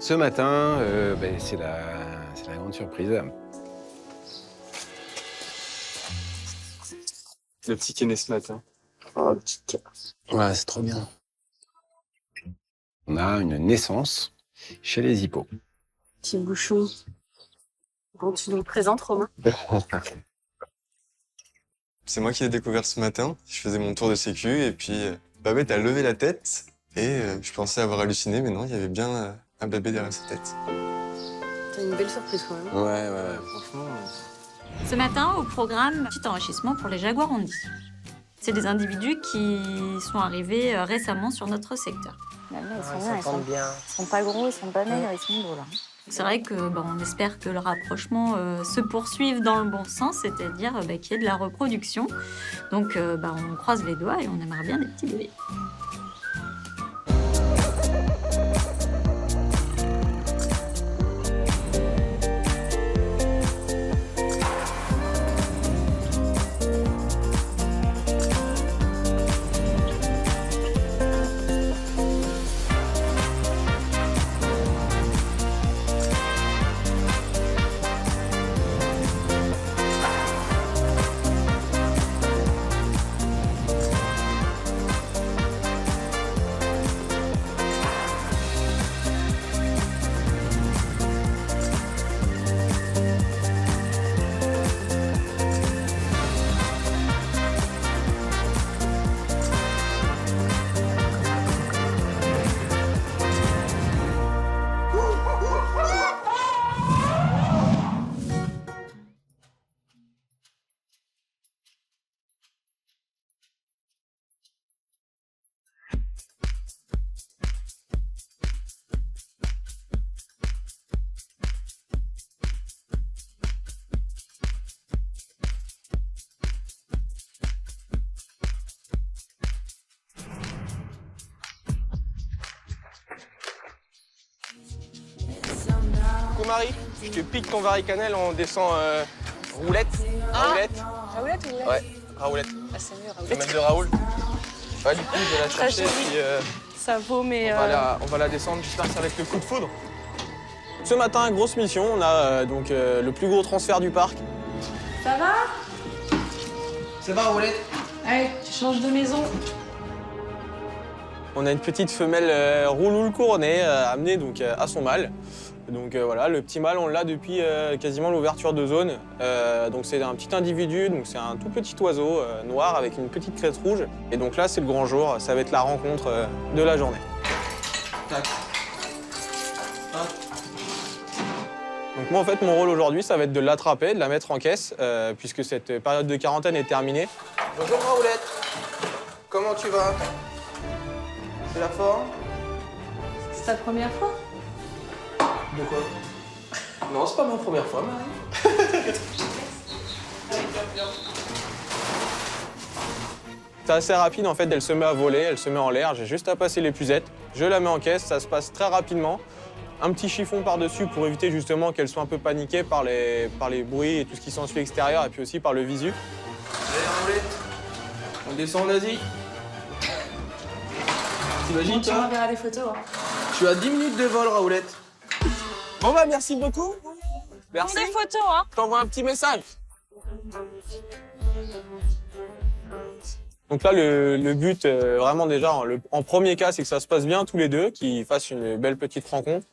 Ce matin, c'est la grande surprise. Le petit qui est né ce matin. Oh, petit cœur. Ouais, c'est trop bien. On a une naissance chez les hippos. Petit bouchon. Bon, tu nous le présentes, Romain? C'est moi qui l'ai découvert ce matin. Je faisais mon tour de sécu et puis Babette a levé la tête et je pensais avoir halluciné, mais non, il y avait bien un bébé derrière sa tête. T'as une belle surprise quand même. Ouais. Franchement. Ce matin, au programme, petit enrichissement pour les jaguars Andy. C'est des individus qui sont arrivés récemment sur notre secteur. Ils sont Ouais, bien, ils s'entendent bien. ils sont pas gros, ils sont pas maigres, ils sont beaux là. C'est vrai que on espère que le rapprochement se poursuive dans le bon sens, c'est-à-dire qu'il y ait de la reproduction. Donc on croise les doigts et on aimerait bien des petits bébés. Coucou Marie, je te pique ton varicannelle, on descend roulette. Raoulette. Raoulette ou Raoulette? Ouais, Raoulette. Ah, c'est mieux, Le Raoulette. maître de Raoul. Ouais, du coup, je vais la Très chercher, joli. puis Ça vaut, mais. on va la descendre, j'espère que c'est avec le coup de foudre. Ce matin, grosse mission, on a le plus gros transfert du parc. Ça va? Ça va Raoulette? Allez, tu changes de maison. On a une petite femelle rouloule couronnée amenée à son mâle. Donc voilà, le petit mâle, on l'a depuis quasiment l'ouverture de zone. Donc c'est un petit individu, donc c'est un tout petit oiseau noir avec une petite crête rouge. Et donc là, c'est le grand jour, ça va être la rencontre de la journée. Tac. Hop. Donc moi, en fait, mon rôle aujourd'hui, ça va être de l'attraper, de la mettre en caisse, puisque cette période de quarantaine est terminée. Bonjour Raoulette, comment tu vas? C'est la forme? C'est ta première fois? De quoi? Non, c'est pas ma première fois, Marie. C'est assez rapide, en fait, elle se met à voler, elle se met en l'air, j'ai juste à passer l'épuisette, je la mets en caisse, ça se passe très rapidement. Un petit chiffon par-dessus pour éviter justement qu'elle soit un peu paniquée par les bruits et tout ce qui s'ensuit extérieur, et puis aussi par le visu. Allez, Raoulette, on descend en Asie. T'imagines, Tu toi? m'enverras des photos. Hein. Tu as 10 minutes de vol, Raoulette. Bon bah, merci beaucoup. Merci. Des photos, hein? Je t'envoie un petit message. Donc là, le but, vraiment déjà, en premier cas, c'est que ça se passe bien tous les deux, qu'ils fassent une belle petite rencontre.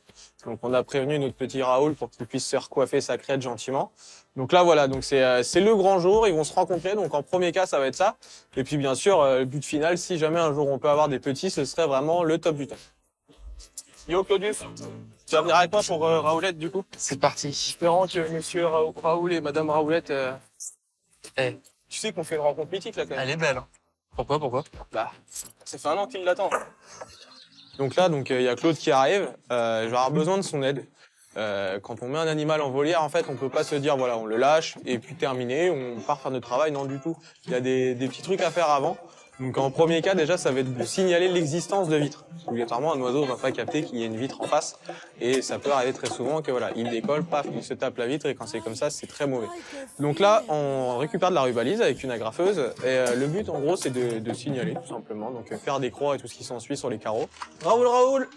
Donc on a prévenu notre petit Raoul pour qu'il puisse se recoiffer sa crête gentiment. Donc là, voilà, donc c'est le grand jour, ils vont se rencontrer. Donc en premier cas, ça va être ça. Et puis bien sûr, le but final, si jamais un jour on peut avoir des petits, ce serait vraiment le top du top. Yo Claudius, tu vas venir avec moi pour Raoulette du coup? C'est parti. Espérant que monsieur Raoul et madame Raoulette... Tu sais qu'on fait une rencontre mythique là quand même. Elle est belle. Hein. Pourquoi? Bah, ça fait un an qu'il l'attend. Donc là, il y a Claude qui arrive. Je vais avoir besoin de son aide. Quand on met un animal en volière, en fait, on peut pas se dire, voilà, on le lâche et puis terminé, on part faire notre travail. Non, du tout. Il y a des petits trucs à faire avant. Donc en premier cas, déjà, ça va être de signaler l'existence de vitres. Obligatoirement, un oiseau ne va pas capter qu'il y a une vitre en face. Et ça peut arriver très souvent que voilà, il décolle, paf, il se tape la vitre, et quand c'est comme ça, c'est très mauvais. Donc là, on récupère de la rubalise avec une agrafeuse. Et le but, en gros, c'est de signaler, tout simplement. Donc faire des croix et tout ce qui s'ensuit sur les carreaux. Raoul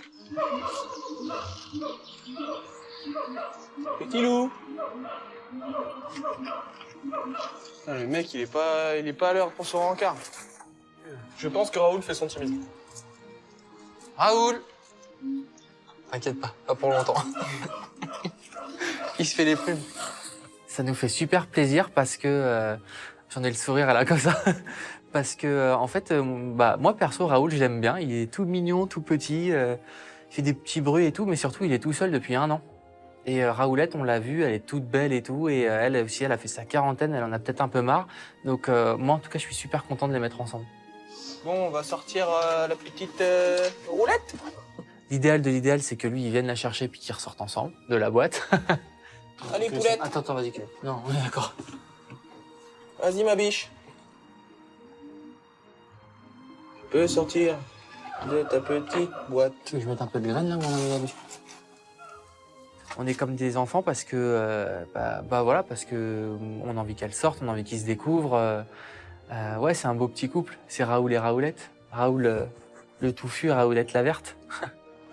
Petit loup. Ah, le mec, il est pas à l'heure pour son rencard. Je pense que Raoul fait son timide. Raoul! T'inquiète pas pour longtemps. Il se fait des plumes. Ça nous fait super plaisir parce que j'en ai le sourire à la comme ça. Parce que en fait, moi perso, Raoul, je l'aime bien. Il est tout mignon, tout petit, il fait des petits bruits et tout, mais surtout, il est tout seul depuis 1 an. Et Raoulette, on l'a vue, elle est toute belle et tout, et elle aussi, elle a fait sa quarantaine, elle en a peut-être un peu marre. Donc moi, en tout cas, je suis super content de les mettre ensemble. Bon, on va sortir la petite roulette. L'idéal de l'idéal, c'est que lui, il vienne la chercher puis qu'ils ressortent ensemble de la boîte. Allez, poulette. Attends, vas-y. Non, on est d'accord. Vas-y, ma biche. Tu peux sortir de ta petite boîte. Tu veux que je mette un peu de graines là où on a mis la biche? On est comme des enfants parce que, voilà, parce que on a envie qu'elle sorte, on a envie qu'ils se découvrent. Ouais, c'est un beau petit couple. C'est Raoul et Raoulette. Raoul le touffu, Raoulette la verte.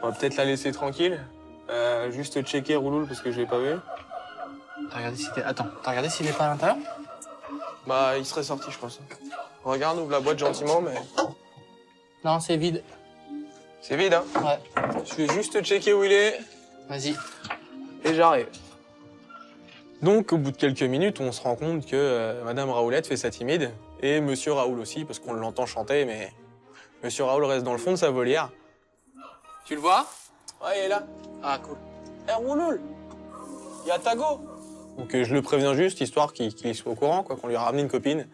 On va peut-être la laisser tranquille. Juste checker Rouloul parce que je l'ai pas vu. T'as regardé s'il est pas à l'intérieur? Bah, il serait sorti, je pense. Regarde, ouvre la boîte gentiment, mais... Non, c'est vide. C'est vide, hein? Ouais. Je vais juste checker où il est. Vas-y. Et j'arrive. Donc, au bout de quelques minutes, on se rend compte que Madame Raoulette fait sa timide, et Monsieur Raoul aussi, parce qu'on l'entend chanter, mais Monsieur Raoul reste dans le fond de sa volière. Tu le vois? Ouais, il est là. Ah, cool. Eh, Rouloul, il y a Tago. Donc, je le préviens juste, histoire qu'il soit au courant, quoi, qu'on lui a ramené une copine.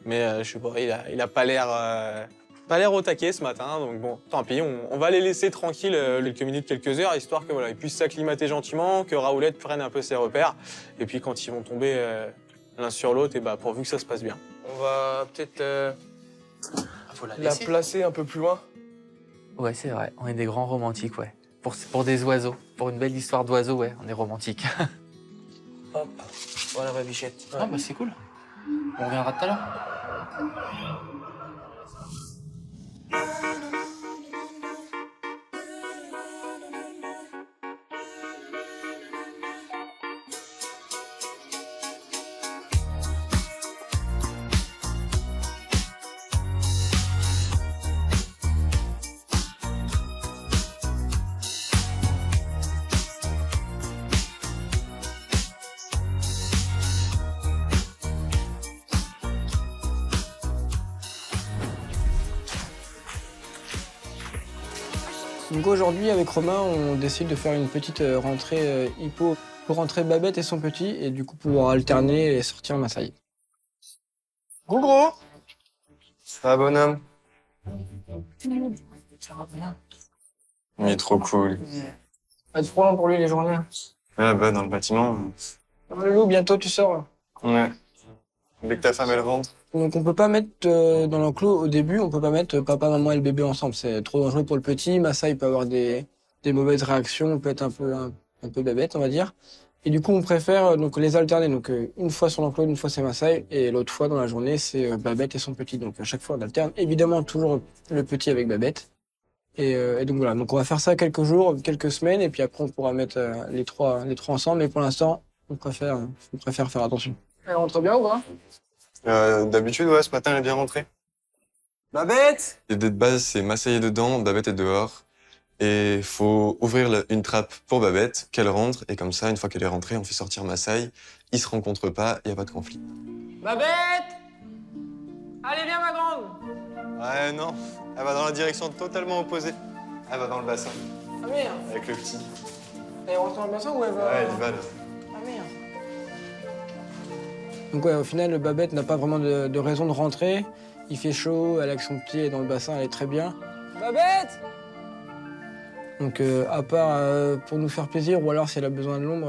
Mais je sais pas, il a pas l'air au taquet ce matin, donc bon, tant pis, on va les laisser tranquilles quelques minutes, quelques heures, histoire que voilà, ils puissent s'acclimater gentiment, que Raoulette prenne un peu ses repères, et puis quand ils vont tomber l'un sur l'autre, et bah pourvu que ça se passe bien. On va peut-être Faut la la placer un peu plus loin. Ouais, c'est vrai. On est des grands romantiques, ouais. Pour des oiseaux, pour une belle histoire d'oiseaux, ouais, on est romantiques. Hop, voilà ma bichette. Ah bah c'est cool. On reviendra tout à l'heure. Donc aujourd'hui, avec Romain, on décide de faire une petite rentrée hippo pour rentrer Babette et son petit, et du coup pouvoir alterner et sortir Maasai. Gros. Ça va, bonhomme? Ça va bien. Il est trop cool. Pas de problème pour lui les journées. Ouais, bah, dans le bâtiment. Le loup, bientôt tu sors. Ouais. Dès que ta femme, elle rentre. Donc on peut pas mettre dans l'enclos au début, on peut pas mettre papa, maman et le bébé ensemble. C'est trop dangereux pour le petit. Maasai peut avoir des mauvaises réactions, on peut être un peu bébête, on va dire. Et du coup, on préfère donc les alterner. Donc une fois sur l'enclos, une fois c'est Maasai, et l'autre fois dans la journée, c'est Babette et son petit. Donc à chaque fois, on alterne. Évidemment, toujours le petit avec Babette. Et donc voilà. Donc on va faire ça quelques jours, quelques semaines, et puis après on pourra mettre les trois ensemble. Mais pour l'instant, on préfère faire attention. Elle rentre bien ou pas? D'habitude, ouais, ce matin, elle est bien rentrée. Babette. L'idée de base, c'est Maasai est dedans, Babette est dehors. Et faut ouvrir une trappe pour Babette, qu'elle rentre, et comme ça, une fois qu'elle est rentrée, on fait sortir Maasai. Ils se rencontrent pas, il y a pas de conflit. Babette. Allez, viens, ma grande. Ouais, non, elle va dans la direction totalement opposée. Elle va dans le bassin, Ah merde. avec le petit. Elle rentre dans le bassin ou elle va... Ouais, elle y va, là. Ah merde. Donc ouais, au final, Babette n'a pas vraiment de raison de rentrer. Il fait chaud, elle avec son pied dans le bassin, elle est très bien. Babette! Donc à part pour nous faire plaisir, ou alors si elle a besoin de l'ombre,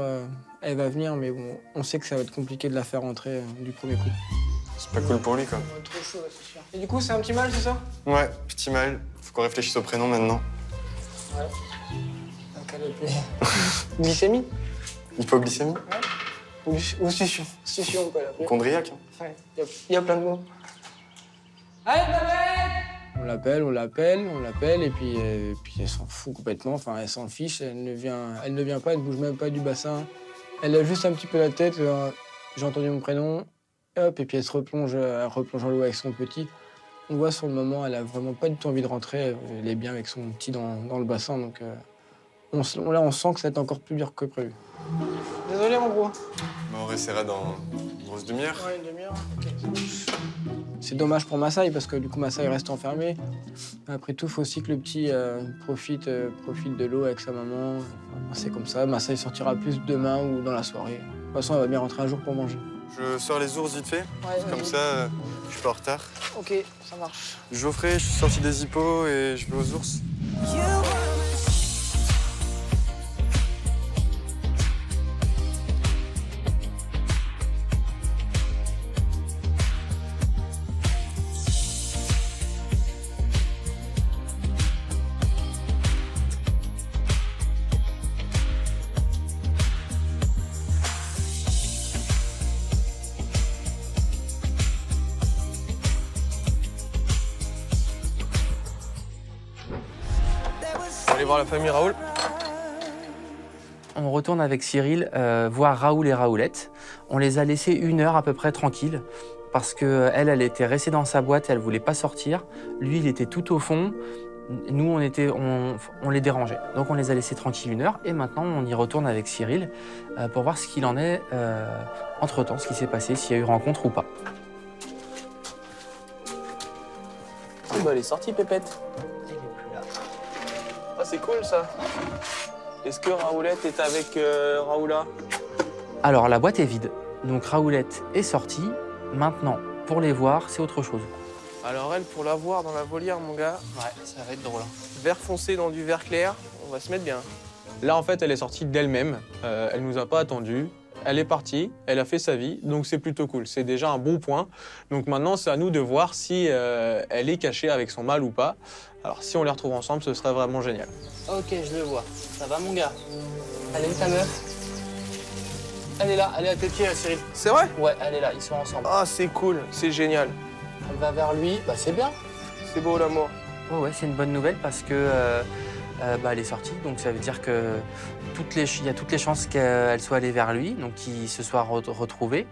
elle va venir, mais bon, on sait que ça va être compliqué de la faire rentrer du premier coup. C'est pas cool pour lui, quoi. Trop chaud, c'est sûr. Et du coup, c'est un petit mâle, c'est ça? Ouais, petit mal. Faut qu'on réfléchisse au prénom maintenant. Ouais. Donc elle est glycémie? Hypoglycémie? Ou succion. Succion, on peut l'appeler. Chondriaque. Ouais, il y a plein de mots. Allez, Babette! on l'appelle, et puis elle s'en fout complètement, enfin elle s'en fiche, elle ne vient pas, elle ne bouge même pas du bassin. Elle lève juste un petit peu la tête, j'ai entendu mon prénom, et hop, et puis elle replonge en l'eau avec son petit. On voit sur le moment, elle a vraiment pas du tout envie de rentrer, elle est bien avec son petit dans le bassin, donc on sent que ça va être encore plus dur que prévu. Désolé mon gros. Bah, on restera dans une grosse demi-heure. Ouais, une demi-heure. Ok, ça marche. C'est dommage pour Massaï parce que du coup Massaï reste enfermé. Après tout, il faut aussi que le petit profite de l'eau avec sa maman. Enfin, c'est comme ça. Massaï sortira plus demain ou dans la soirée. De toute façon, elle va bien rentrer un jour pour manger. Je sors les ours vite fait, comme ça je suis pas en retard. Ok, ça marche. Geoffrey, je suis sorti des hippos et je vais aux ours. On va aller voir la famille Raoul. On retourne avec Cyril voir Raoul et Raoulette. On les a laissés 1 heure à peu près tranquilles parce qu'elle était restée dans sa boîte, elle voulait pas sortir. Lui, il était tout au fond. Nous, on les dérangeait. Donc on les a laissés tranquilles 1 heure et maintenant on y retourne avec Cyril pour voir ce qu'il en est entre-temps, ce qui s'est passé, s'il y a eu rencontre ou pas. Oh, bah, elle est sortie, Pépette. Ah, c'est cool ça. Est-ce que Raoulette est avec Raoula? Alors la boîte est vide, donc Raoulette est sortie. Maintenant, pour les voir, c'est autre chose. Alors elle, pour la voir dans la volière, mon gars, Ouais, ça va être drôle. vert foncé dans du vert clair, on va se mettre bien. Là, en fait, elle est sortie d'elle-même. Elle nous a pas attendus. Elle est partie, elle a fait sa vie, donc c'est plutôt cool. C'est déjà un bon point. Donc maintenant, c'est à nous de voir si elle est cachée avec son mâle ou pas. Alors si on les retrouve ensemble, ce serait vraiment génial. Ok, je le vois. Ça va, mon gars? Elle est où ta meuf? Elle est là, elle est à tes pieds, là, Cyril. C'est vrai? Ouais, elle est là, ils sont ensemble. Ah, c'est cool, c'est génial. Elle va vers lui, bah c'est bien. C'est beau l'amour. Ouais, c'est une bonne nouvelle parce que elle est sortie, donc ça veut dire que il y a toutes les chances qu'elle soit allée vers lui, donc qu'ils se soient retrouvés.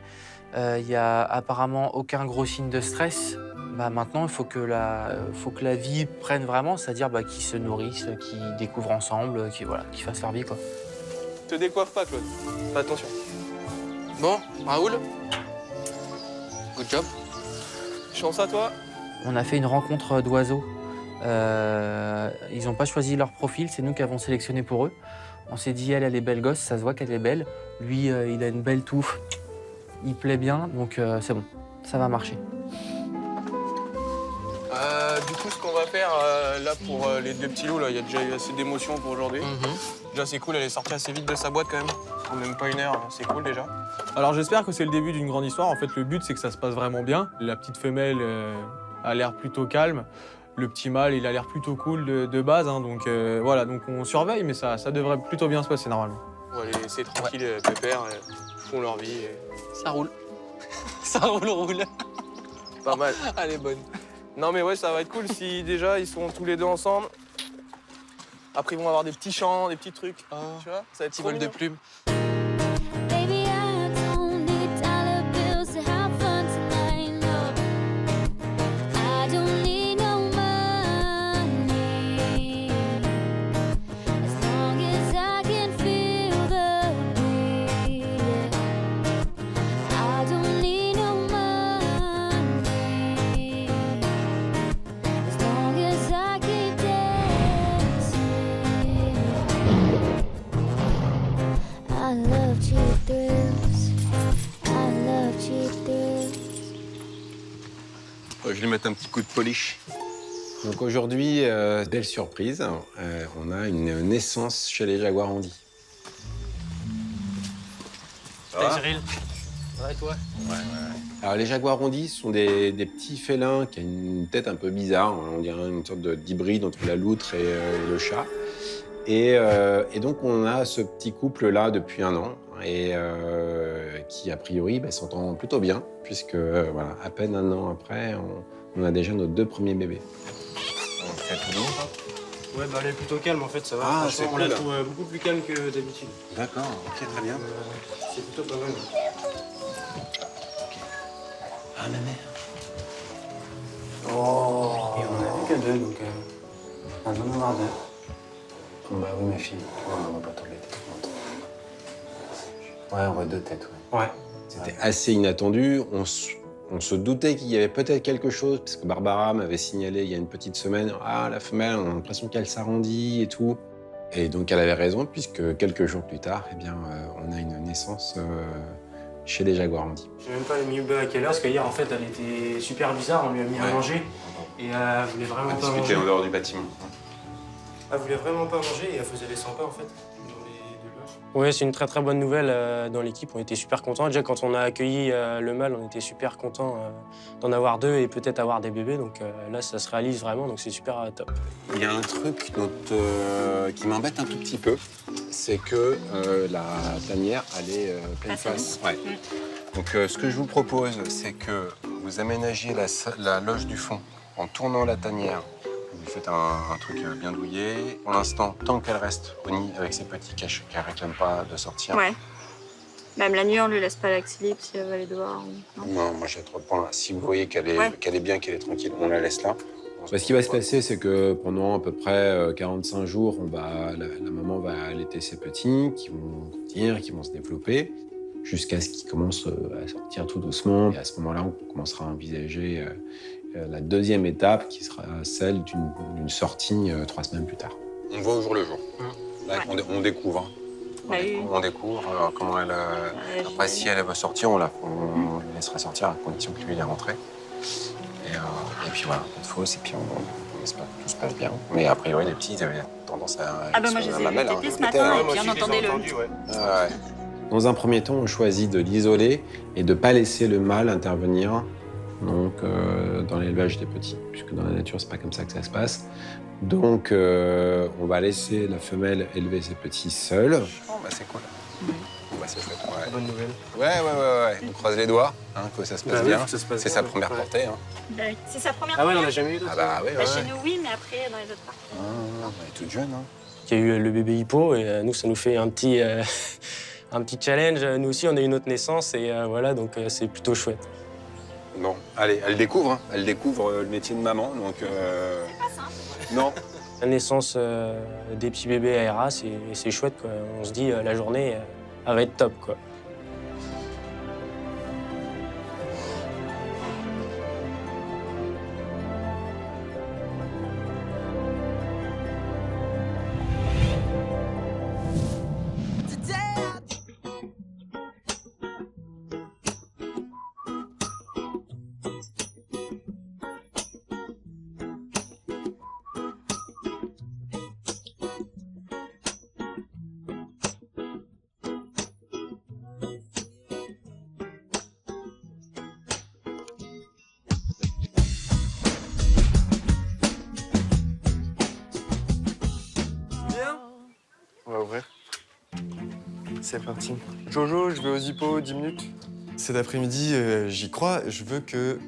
Il y a apparemment aucun gros signe de stress. Bah, maintenant, il faut que la vie prenne vraiment, c'est-à-dire qu'ils se nourrissent, qu'ils découvrent ensemble, qu'ils fassent leur vie, quoi. Te décoiffe pas, Claude. Fais attention. Bon, Raoul, good job. Chance à toi. On a fait une rencontre d'oiseaux. Ils n'ont pas choisi leur profil, c'est nous qui avons sélectionné pour eux. On s'est dit, elle est belle gosse, ça se voit qu'elle est belle. Lui, il a une belle touffe, il plaît bien, donc c'est bon, ça va marcher. Du coup, ce qu'on va faire là pour les 2 petits loups, là, il y a déjà eu assez d'émotions pour aujourd'hui. Déjà, c'est cool, elle est sortie assez vite de sa boîte quand même. En même pas 1 heure, c'est cool déjà. Alors, j'espère que c'est le début d'une grande histoire. En fait, le but, c'est que ça se passe vraiment bien. La petite femelle a l'air plutôt calme. Le petit mâle, il a l'air plutôt cool de base. Hein, donc voilà, donc on surveille, mais ça devrait plutôt bien se passer normalement. On va les laisser tranquilles, pépères, font leur vie. Ça roule. Ça roule. Pas mal. Elle est bonne. Non mais ouais, ça va être cool si déjà ils sont tous les 2 ensemble. Après ils vont avoir des petits chants, des petits trucs. Tu vois, ça va être Petit trop vol de mignon. plumes. Baby, I don't need dollar bills to have fun tonight, no. I don't need no money. As long as I can feel the breeze. I don't need no money. As long as I keep dancing. I love cheap thrills. I love cheap thrills. Je vais mettre un petit coup de polish. Donc aujourd'hui, belle surprise, on a une naissance chez les jaguars Andy. Salut Cyril. Ça va et toi? Alors les jaguars Andy sont des petits félins qui ont une tête un peu bizarre, on dirait une sorte d'hybride entre la loutre et le chat. Et donc on a ce petit couple-là depuis 1 an et qui a priori s'entend plutôt bien puisque voilà, à peine 1 an après, on a déjà nos 2 premiers bébés. fait tout doux. Ouais, bah elle est plutôt calme en fait, ça va. Ah, Franchement, c'est on la cool. trouve beaucoup plus calme que d'habitude. D'accord, ok, très bien. C'est plutôt pas mal. Ah, ma mère. Oh. Et on en a vu que 2, donc on doit en avoir 2. Bah oui, ma fille. On va pas t'embêter. Ouais, on va 2 têtes, ouais. Ouais. C'était assez inattendu. On se doutait qu'il y avait peut-être quelque chose, parce que Barbara m'avait signalé il y a une petite semaine, ah, la femelle, on a l'impression qu'elle s'arrondit et tout. Et donc elle avait raison, puisque quelques jours plus tard, eh bien, on a une naissance chez les jaguars Andy. Je sais même pas mis au bœuf à quelle heure, parce qu'hier en fait elle était super bizarre, on lui a mis à manger et elle voulait vraiment pas manger. en dehors du bâtiment. Elle voulait vraiment pas manger et elle faisait les 100 pas en fait. Oui, c'est une très très bonne nouvelle dans l'équipe. On était super contents. Déjà, quand on a accueilli le mâle, on était super contents d'en avoir 2 et peut-être avoir des bébés. Donc là, ça se réalise vraiment, donc c'est super top. Il y a un truc qui m'embête un tout petit peu, c'est que la tanière, elle est pleine face. Ouais. Donc ce que je vous propose, c'est que vous aménagiez la loge du fond en tournant la tanière. Vous faites un truc bien douillet. Pour l'instant, tant qu'elle reste au nid avec ses petits qu'elle ne réclame pas de sortir. Ouais. Même la nuit, on lui laisse pas l'accès libre si elle va aller dehors. Non, moi j'ai trop de points. Si vous voyez qu'elle est, Ouais. qu'elle est bien, qu'elle est tranquille, on la laisse là. Ce qui va se passer, c'est que pendant à peu près 45 jours, la maman va allaiter ses petits qui vont grandir, qui vont se développer, jusqu'à ce qu'ils commencent à sortir tout doucement. Et à ce moment-là, on commencera à envisager la deuxième étape, qui sera celle d'une sortie 3 semaines plus tard. On va au jour le jour. Là, on découvre. Hein. Bah oui. On découvre comment elle... Après, si elle veut sortir, on la laissera sortir à condition que lui il est rentré. Et puis voilà, pas de fausse, et puis on espère que tout se passe bien. Mais a priori, les petits, ils avaient tendance à... Ah bah moi, je les ai tétés ce matin et puis on entendait le... Ouais. Dans un premier temps, on choisit de l'isoler et de ne pas laisser le mâle intervenir donc, dans l'élevage des petits, puisque dans la nature, c'est pas comme ça que ça se passe. Donc, on va laisser la femelle élever ses petits seule. Oh, bah c'est cool. Bah, c'est chouette, ouais. Bonne nouvelle. Ouais. On croise les doigts, hein, que ça se passe Bah oui, bien. que ça se passe C'est bien, sa ouais. première Ouais. portée. Hein. C'est sa première Ah ouais, on fois. n'a jamais eu d'autres. Ah bah oui, Bah, ouais. chez nous, oui, mais après, dans les autres parcs. Elle est toute jeune. Hein. Il y a eu le bébé hippo et nous, ça nous fait un petit challenge. Nous aussi, on a eu notre naissance et voilà, donc c'est plutôt chouette. Bon, allez, elle découvre. Hein. Elle découvre le métier de maman, donc... C'est pas simple. Non. La naissance des petits bébés à Hera, c'est chouette, quoi. On se dit, la journée, elle va être top, quoi. On va ouvrir. C'est parti. Jojo, je vais aux hippos 10 minutes. Cet après-midi, j'y crois. Je veux que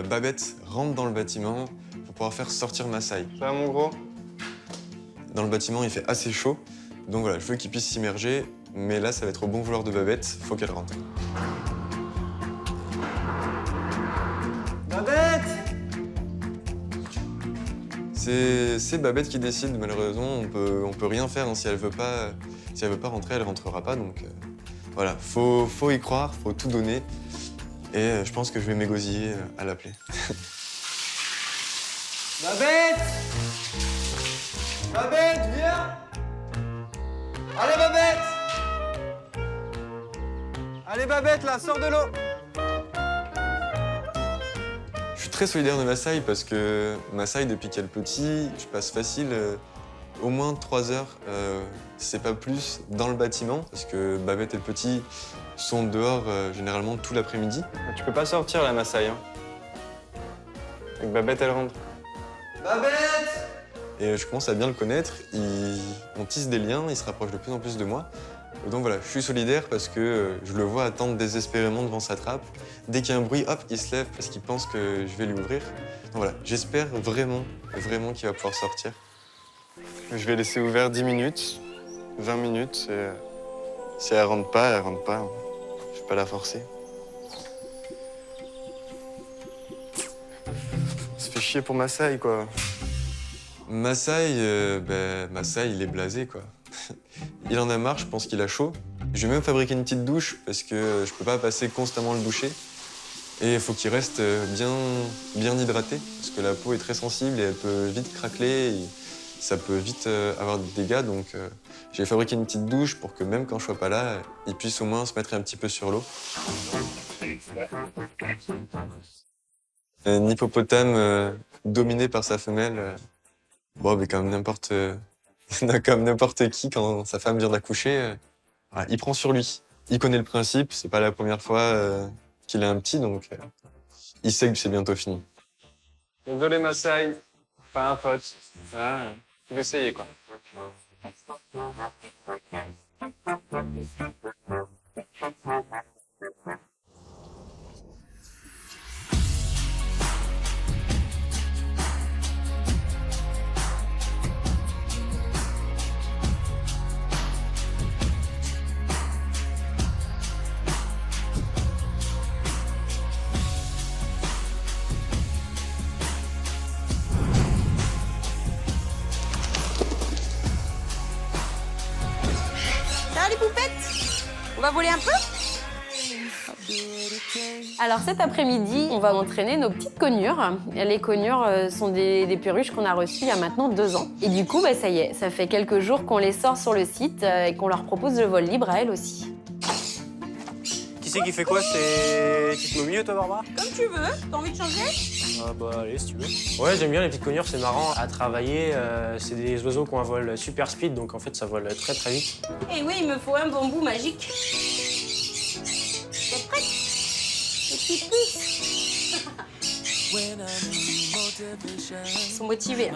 Babette rentre dans le bâtiment pour pouvoir faire sortir Maasai. Ça va, mon gros? Dans le bâtiment, il fait assez chaud. Donc voilà, je veux qu'il puisse s'immerger. Mais là, ça va être au bon vouloir de Babette. Faut qu'elle rentre. Babette! C'est Babette qui décide, malheureusement. On peut rien faire. Hein. Si elle veut pas rentrer, elle rentrera pas. Donc voilà, faut y croire, faut tout donner. Et je pense que je vais m'égosiller à l'appeler. Babette! Babette, viens! Allez, Babette! Allez, Babette, là, sors de l'eau! Je suis très solidaire de Maasai parce que Maasai, depuis qu'elle est petit, je passe facile au moins 3 heures, si c'est pas plus, dans le bâtiment. Parce que Babette et le petit sont dehors généralement tout l'après-midi. Tu peux pas sortir là, Maasai. Hein. Donc Babette, elle rentre. Babette! Et je commence à bien le connaître. On tisse des liens, il se rapproche de plus en plus de moi. Donc voilà, je suis solidaire parce que je le vois attendre désespérément devant sa trappe. Dès qu'il y a un bruit, hop, il se lève parce qu'il pense que je vais lui ouvrir. Donc voilà, j'espère vraiment, vraiment qu'il va pouvoir sortir. Je vais laisser ouvert 10 minutes, 20 minutes. Et si elle rentre pas, elle rentre pas. Je vais pas la forcer. Ça se fait chier pour Masai, quoi. Masai, Masai, il est blasé, quoi. Il en a marre, je pense qu'il a chaud. Je vais même fabriquer une petite douche parce que je peux pas passer constamment le doucher. Et il faut qu'il reste bien hydraté parce que la peau est très sensible et elle peut vite craqueler et ça peut vite avoir des dégâts. Donc j'ai fabriqué une petite douche pour que même quand je sois pas là, il puisse au moins se mettre un petit peu sur l'eau. Un hippopotame dominé par sa femelle, mais comme n'importe qui, quand sa femme vient d'accoucher, voilà, il prend sur lui. Il connaît le principe, c'est pas la première fois qu'il a un petit, donc il sait que c'est bientôt fini. Désolé Masai, pas un pote. Vous essayez quoi. Ça va les poupettes? On va voler un peu? Alors cet après-midi, on va entraîner nos petites conures. Les conures sont des perruches qu'on a reçues il y a maintenant 2 ans. Et du coup, ça y est, ça fait quelques jours qu'on les sort sur le site et qu'on leur propose le vol libre à elles aussi. Qui c'est qui fait quoi? Tu te mets au milieu, toi, Barbara? Comme tu veux. T'as envie de changer? Ah bah allez, si tu veux. Ouais, j'aime bien les petites conures, c'est marrant à travailler. C'est des oiseaux qui ont un vol super speed, donc en fait, ça vole très très vite. Eh oui, il me faut un bambou magique. T'es prête? Les petites puces. Ils sont motivés.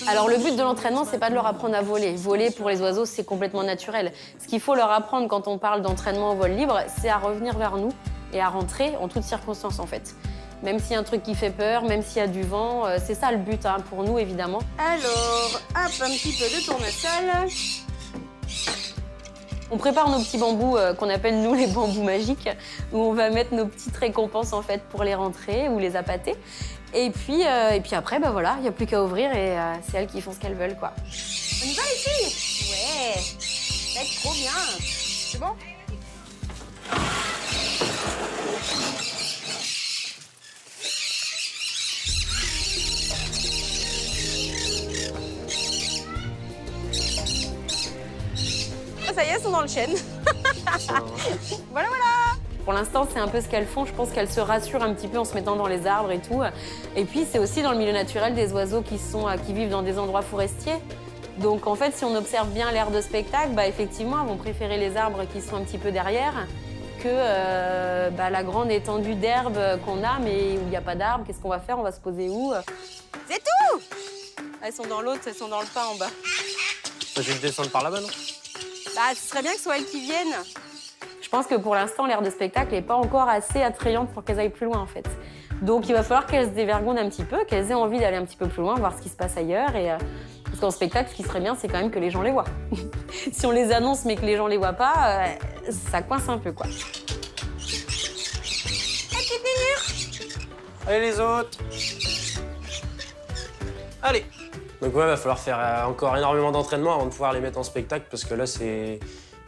Alors le but de l'entraînement, c'est pas de leur apprendre à voler. Voler pour les oiseaux, c'est complètement naturel. Ce qu'il faut leur apprendre quand on parle d'entraînement au vol libre, c'est à revenir vers nous et à rentrer en toutes circonstances en fait. Même s'il y a un truc qui fait peur, même s'il y a du vent, c'est ça le but pour nous évidemment. Alors, hop, un petit peu de tournesol. On prépare nos petits bambous qu'on appelle nous les bambous magiques, où on va mettre nos petites récompenses en fait pour les rentrer ou les appâter. Et puis après, voilà, il n'y a plus qu'à ouvrir et c'est elles qui font ce qu'elles veulent, quoi. On y va les filles? Ouais, ça va être trop bien. C'est bon? Ça y est, elles sont dans le chêne. Voilà, voilà. Pour l'instant, c'est un peu ce qu'elles font. Je pense qu'elles se rassurent un petit peu en se mettant dans les arbres et tout. Et puis, c'est aussi dans le milieu naturel des oiseaux qui vivent dans des endroits forestiers. Donc, en fait, si on observe bien l'aire de spectacle, effectivement, elles vont préférer les arbres qui sont un petit peu derrière que la grande étendue d'herbe qu'on a, mais où il n'y a pas d'arbre. Qu'est-ce qu'on va faire? On va se poser où? C'est tout. Elles sont dans l'autre, elles sont dans le pain en bas. Je vais descendre par là-bas, non? Ce serait bien que ce soit elles qui viennent. Je pense que pour l'instant, l'aire de spectacle n'est pas encore assez attrayante pour qu'elles aillent plus loin, en fait. Donc, il va falloir qu'elles se dévergondent un petit peu, qu'elles aient envie d'aller un petit peu plus loin, voir ce qui se passe ailleurs. Parce qu'en spectacle, ce qui serait bien, c'est quand même que les gens les voient. Si on les annonce, mais que les gens les voient pas, ça coince un peu, quoi. Allez, les autres. Allez. Donc ouais, va falloir faire encore énormément d'entraînement avant de pouvoir les mettre en spectacle, parce que là,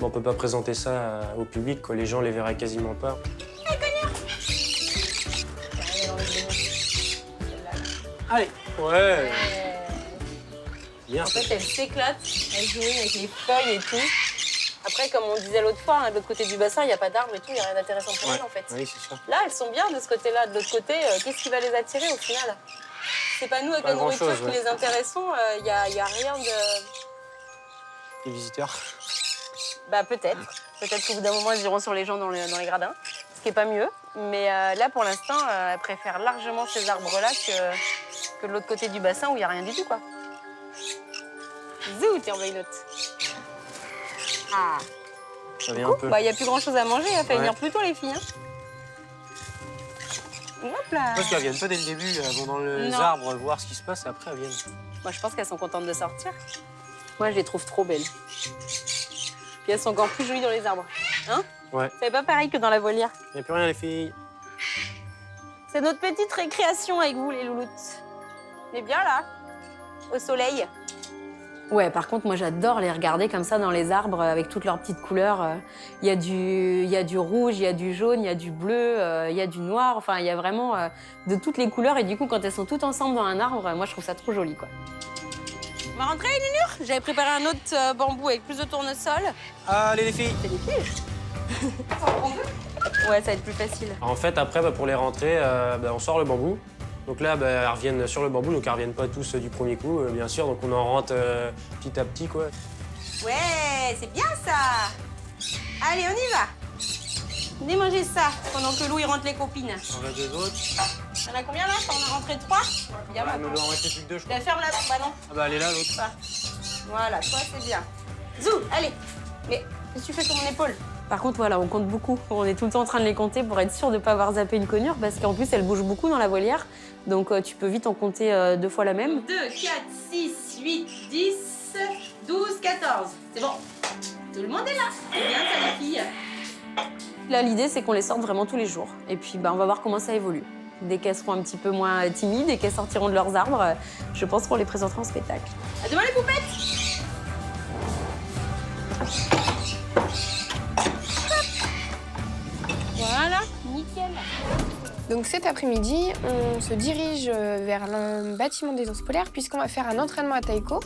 on peut pas présenter ça au public, quoi. Les gens les verraient quasiment pas. Allez. Ouais. Bien. En fait, elles s'éclatent, elles jouent avec les feuilles et tout. Après, comme on disait l'autre fois, de l'autre côté du bassin, il n'y a pas d'arbres et tout, il n'y a rien d'intéressant pour elles, en fait. Oui, c'est ça. Là, elles sont bien de ce côté-là. De l'autre côté, qu'est-ce qui va les attirer au final? C'est pas nous avec Pas la nourriture grand-chose, qui les intéressons, il y a rien de... Les visiteurs. Peut-être. Peut-être qu'au bout d'un moment, elles iront sur les gens dans les gradins, ce qui est pas mieux. Mais là, pour l'instant, elles préfèrent largement ces arbres-là que de l'autre côté du bassin où il n'y a rien du tout, quoi. Zou, tiens, on va une autre. Ah. Ça vient un peu. Bah, il n'y a plus grand chose à manger, il va falloir Ouais. venir plus tôt, les filles. Hein. Hop là. Parce qu'elles viennent pas dès le début, elles vont dans les Non. arbres voir ce qui se passe et après elles viennent. Moi, je pense qu'elles sont contentes de sortir. Moi, je les trouve trop belles. Puis elles sont encore plus jolies dans les arbres. Hein? Ouais. C'est pas pareil que dans la volière. Il n'y a plus rien les filles. C'est notre petite récréation avec vous, les louloutes. On est bien là, au soleil. Ouais, par contre, moi, j'adore les regarder comme ça dans les arbres avec toutes leurs petites couleurs. Il y a du rouge, il y a du jaune, il y a du bleu, il y a du noir. Enfin, il y a vraiment de toutes les couleurs. Et du coup, quand elles sont toutes ensemble dans un arbre, moi, je trouve ça trop joli, quoi. On va rentrer, Linur? J'avais préparé un autre bambou avec plus de tournesol. Allez les filles. C'est des piges. Ouais, ça va être plus facile. En fait, après, pour les rentrer, on sort le bambou. Donc là, elles reviennent sur le bambou, donc elles reviennent pas tous du premier coup, bien sûr. Donc on en rentre petit à petit, quoi. Ouais, c'est bien ça. Allez, on y va. Venez manger ça pendant que Lou il rentre les copines. On va deux autres. T'en as combien là? T'en as rentré 3? Bien Il me doit en rester plus que 2, je crois. La ferme là, bah non. Ah bah elle est là, l'autre. Pas. Voilà, toi c'est bien. Zou, allez. Mais qu'est-ce que tu fais sur mon épaule? Par contre, voilà, on compte beaucoup. On est tout le temps en train de les compter pour être sûr de ne pas avoir zappé une conure, parce qu'en plus, elle bouge beaucoup dans la volière. Donc, tu peux vite en compter 2 fois la même. 2, 4, 6, 8, 10, 12, 14. C'est bon. Tout le monde est là. C'est bien ça les filles. Là, l'idée, c'est qu'on les sorte vraiment tous les jours. Et puis, on va voir comment ça évolue. Dès qu'elles seront un petit peu moins timides et qu'elles sortiront de leurs arbres, je pense qu'on les présentera en spectacle. À demain les poupettes. Voilà, nickel. Donc cet après-midi, on se dirige vers le bâtiment des ours polaires puisqu'on va faire un entraînement à taïko.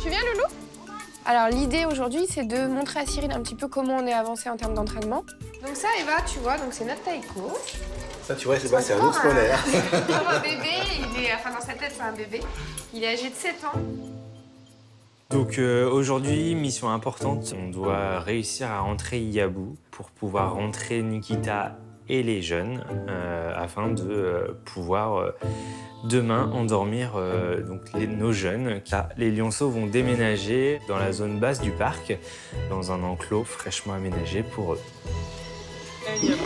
Tu viens, Loulou? Alors l'idée aujourd'hui, c'est de montrer à Cyril un petit peu comment on est avancé en termes d'entraînement. Donc ça, Eva, tu vois, donc c'est notre taïko. Ça, tu vois, c'est un ours polaire. Comme un bébé, dans sa tête, c'est un bébé. Il est âgé de 7 ans. Donc aujourd'hui, mission importante, on doit réussir à rentrer Yabou pour pouvoir rentrer Nikita et les jeunes afin de pouvoir demain endormir nos jeunes. Là, les lionceaux vont déménager dans la zone basse du parc, dans un enclos fraîchement aménagé pour eux. Hey, Yabou.